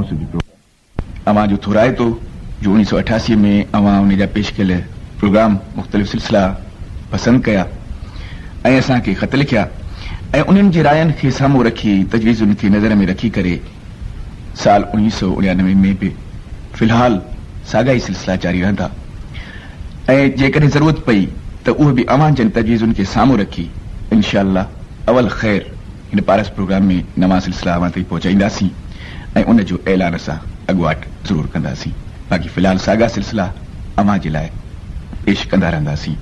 मौजूद प्रोग्राम अवां जो थोराए तो जो 1988 में अवां उन जा पेश कयल प्रोग्राम मुख़्तलिफ़ सिलसिला पसंद कया ऐं असांखे ख़त लिखिया ऐं उन्हनि जे रायनि खे साम्हूं रखी तजवीज़ुनि खे नज़र में रखी करे साल 1999 में बि फ़िलहाल साॻा ई सिलसिला जारी रहंदा ऐं जेकॾहिं ज़रूरत पई त उहे बि अवां जन तजवीज़ुनि खे साम्हूं रखी इंशाअल्लाह अवल ख़ैर हिन पारस प्रोग्राम में नवां सिलसिला अवां ताईं पहुचाईंदासीं ऐं उन जो ऐलान असां अॻुवाट ज़रूर कंदासीं। बाक़ी फ़िलहाल साॻा सिलसिला अवां जे लाइ पेश कंदा रहंदासीं।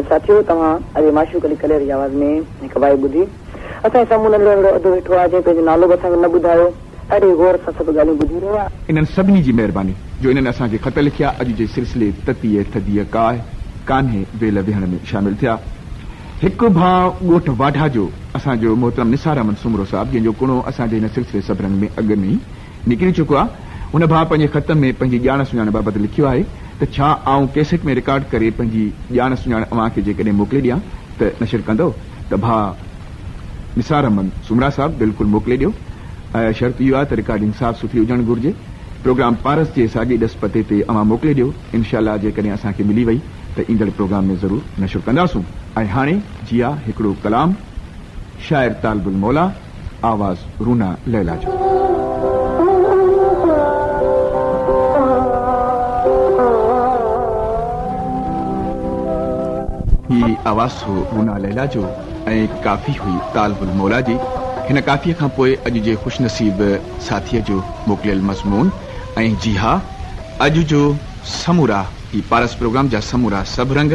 साथियों तव्हां अॼु माशूक अली कलेर आवाज़ में हिकु वाई ॿुधी असांजे साम्हूं नंढो नंढो अधु वेठो आहे जंहिं पंहिंजो नालो बि असांखे न ॿुधायो ॾाढी गौर सां सभु ॻाल्हियूं ॿुधी रहियो आहे। इन्हनि सभिनी जी महिरबानी जो इन्हनि असांखे ख़त लिखिया अॼु जे सिलसिले ततीअ थदीअ कान्हे वेल विहण में शामिल थिया। हिकु भाउ ॻोठ वाढा जो असांजो मोहतरम निसार अहमद सुमरो साहिब जंहिंजो कुणो असांजे हिन सिलसिले सभरनि में अॻु में ई निकिरी चुको आहे हुन भाउ पंहिंजे ख़त में पंहिंजी ॼाण सुञाण बाबति लिखियो आहे त छा आऊं कैसेट में रिकॉर्ड करे पंहिंजी ॼाण सुञाण अव्हां खे जेकॾहिं मोकिले ॾियां त नशर कंदो त भाउ निसार अहमद सुमरा साहिब बिल्कुलु मोकिले ॾियो। शर्त इहो आहे त रिकॉर्डिंग साफ़ सुथरी हुजणु घुर्जे। प्रोग्राम पारस जे साॻे ॾस पते ते अव्हां मोकिले ॾियो। इनशाअल्लाह जेकॾहिं असांखे मिली वई त ईंदड़ प्रोग्राम में ज़रूर नशर कंदासूं। ऐं हाणे जी आहे हिकिड़ो कलाम शाइर तालिबुल मौला आवाज़ रूना लैला जो। ही आवाज़ हो रूना लैला जो ऐं काफ़ी हुई तालिबुल मौला जी। हिन काफ़ीअ खां पोइ अॼु जे ख़ुशनसीब साथीअ जो मोकिलियल मज़मून ऐं जी हा अॼु जो समूरा ही पारस प्रोग्राम जा समूरा सभु रंग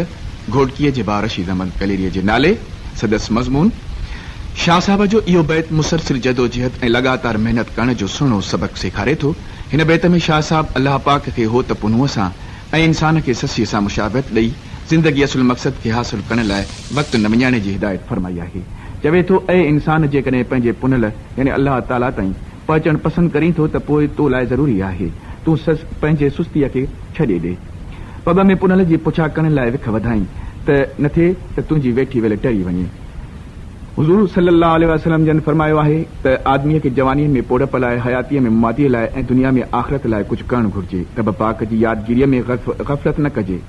घोटकीअ जे भाउ रशीद अहमद कलेरीअ जे नाले सदस्य मज़मून शाह साहब जो इहो बैत मुसलसिल जदोजहद ऐं लगातार मेहनत करण जो सुहिणो सबक़ सेखारे थो। हिन बैत में शाह साहब अल्लाह पाक खे हो त पुनूअ सां ऐं इंसान खे ससीअ सां मुशाबत ॾेई ज़िंदगी असुल मक़सद खे हासिल करण लाइ वक़्तु न विञाइण जी हिदायत फरमाई आहे। चवे थो ऐं इंसान जेकॾहिं पंहिंजे पुनल यानी अल्लाह ताला ताईं पहुचणु पसंदि करीं थो त पोइ तो लाइ ज़रूरी आहे तूं पंहिंजे सुस्तीअ खे छॾे ॾे। पब में पुनल जी पुछा करण लाइ विख वधाई त न थिए त तुंहिंजी वेठी वेले टरी वञे। हुज़ूर सल्लल्लाहु अलैहि वसल्लम जन फरमायो आहे त आदमीअ खे जवानीअ में पोड़प लाइ हयातीअ में मुमादीअ लाइ ऐं दुनिया में आख़िरत लाइ कुझु करणु घुर्जे। रब पाक जी यादगिरीअ में ग़फ़लत न कजे।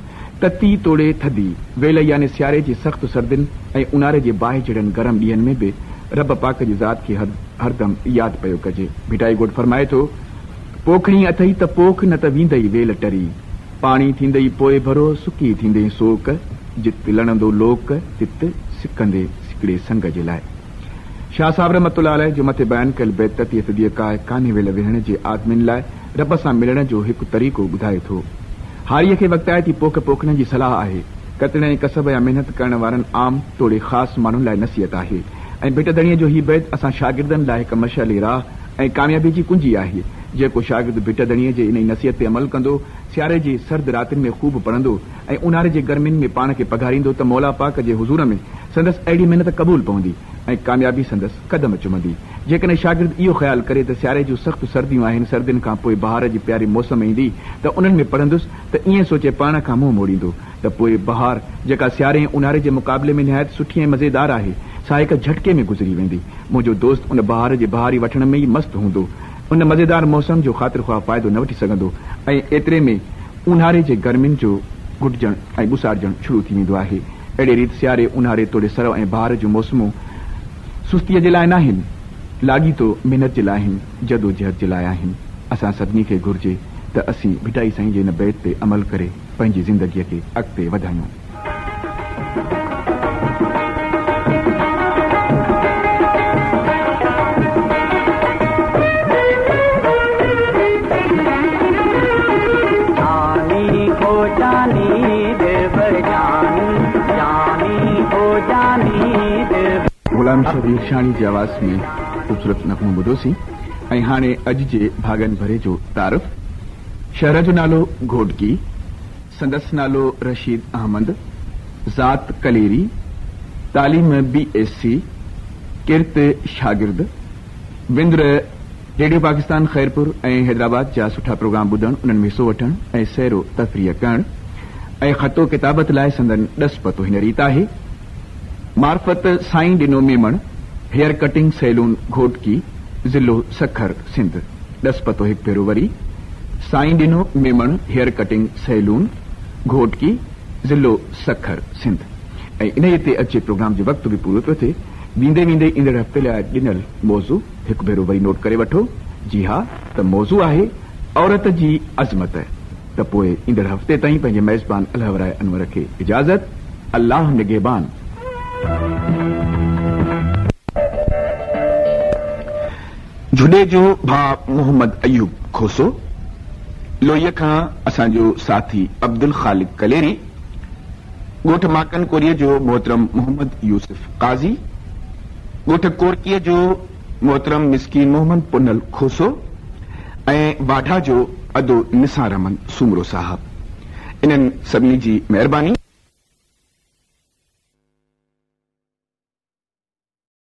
तती तोड़े थधी वेल यानी सियारे जी सख़्तु सर्दियुनि ऐं उन्हारे जे बाहि जहिड़नि गरम ॾींहंनि में बि रब पाक जी ज़ात खे हरदम यादि पियो कजे। भिटाई गोट फरमाए थो पोखणी अथई त पोख न त वींदई वेल टरी पाणी थींदई पोइ भरो सुकी थींदई सोक जित लणंदो लोक तित सिकंदे सिकड़े संग जे लाइ। शाह साहब रहमतुल्लाह अलैह जो मथे बयान कयल बैत ततीअ सदीअ कान्हे वेल विहण जे आदमियुनि लाइ रब सां मिलण जो हिकु तरीक़ो ॿुधाए थो। हारीअ खे वक़्तायती पोख पोखण जी सलाह आहे। कतण ऐं कसब या महिनत करण वारनि आम तोड़े ख़ासि माण्हुनि लाइ नसीहत आहे ऐं भिटदड़ीअ जो हीउ बैत असां शागिर्दनि लाइ हिकु मशाली राह ऐं कामयाबी जी कुंजी आहे। जेको शागिर्द भिटदड़ीअ जे इन नसीहत ते अमल कंदो सियारे जी सर्द रातिनि में ख़ूब पढ़ंदो ऐं उन्हारे जे गर्मियुनि में पाण खे पघारींदो त मौला पाक जे हुज़ूर में संदसि अहिड़ी महिनत क़बूल पवंदी ऐं कामयाबी संदसि कदम चुमंदी। जेकॾहिं शागिर्द इहो ख़्यालु करे त सियारे जूं सख़्तु सर्दियूं आहिनि सर्दियुनि खां पोइ बहार जी प्यारी मौसम ईंदी त उन्हनि में पढ़ंदुसि त ईअं सोचे पाण खां मुंहुं मोड़ींदो त पोइ बहार जेका सियारे ऐं उन्हारे जे मुक़ाबले में निहायत सुठी ऐं मज़ेदार आहे सा हिक झटके में गुज़री वेंदी। मुंहिंजो दोस्त उन बहार जे बहारी वठण में ई मस्तु हूंदो। उन मज़ेदार मौसम जो ख़ातिर ख़्वाह फ़ाइदो न वठी सघंदो ऐं एतिरे में उन्हारे जे गर्मियुनि जो घुटिजणु ऐं ॿुसारजणु शुरू थी वेंदो आहे। अहिड़े रीति सियारे उन्हारे तोड़े सरव ऐं बहार जूं मौसमूं सुस्तीअ जे लाइ न आहिनि लाॻीतो महिनत जे लाइ आहिनि जदोजहद जे लाइ आहिनि। असां सभिनी खे घुर्जे त असीं भिटाई साईं जे हिन बैत ते अमल करे पंहिंजी ज़िंदगीअ खे अॻिते वधायूं। गुलाम शबीर शानी जी आवाज़ में ख़ूबसूरत नग़मो ॿुधोसीं ऐं हाणे अॼु जे भागन भरे जो तारफ़। शहर जो नालो घोटकी, संदसि नालो रशीद अहमद, ज़ात कलेरी, तालीम BSc, किर्त शागिर्द, विंद्र रेडियो पाकिस्तान ख़ैरपुर ऐं हैदराबाद जा सुठा प्रोग्राम ॿुधण उन्हनि में हिसो वठण ऐं सैरो तफ़रीह करण ऐं ख़तो किताबत लाइ संदन ॾस पतो हिन रीत आहे। मार्फत Sain Dino Memon, hair cutting saloon Ghotki, ज़िलो सखर सिंध। ॾस पतो हिकु भेरो वरी Sain Dino Memon, hair cutting saloon Ghotki, ज़िलो सखर सिंध। ऐं इन ते अचे प्रोग्राम जो वक़्तु बि पूरो पियो थिए। वेंदे वेंदे ईंदड़ हफ़्ते लाइ ॾिनल मौज़ू हिकु भेरो वरी नोट करे वठो। जी हा, त मौज़ू आहे औरत जी अज़मत। त पोइ ईंदड़ हफ़्ते ताईं पंहिंजे मेज़बान अलहवराए अनवर खे इजाज़त। अल्लाह निगहबान। जुडे जो भाउ मोहम्मद अयूब खोसो, लोईअ खां असांजो साथी अब्दुल खालिक कलेरी, ॻोठ माकन कोरीअ जो मोहतरम मोहम्मद यूसुफ काज़ी, ॻोठ कोरकीअ जो मोहतरम मिस्कीन मोहम्मद पुनल खोसो ऐं वाढा जो अदो निसार अहमद सूमरो साहब। इन्हनि सभिनी जी महिरबानी।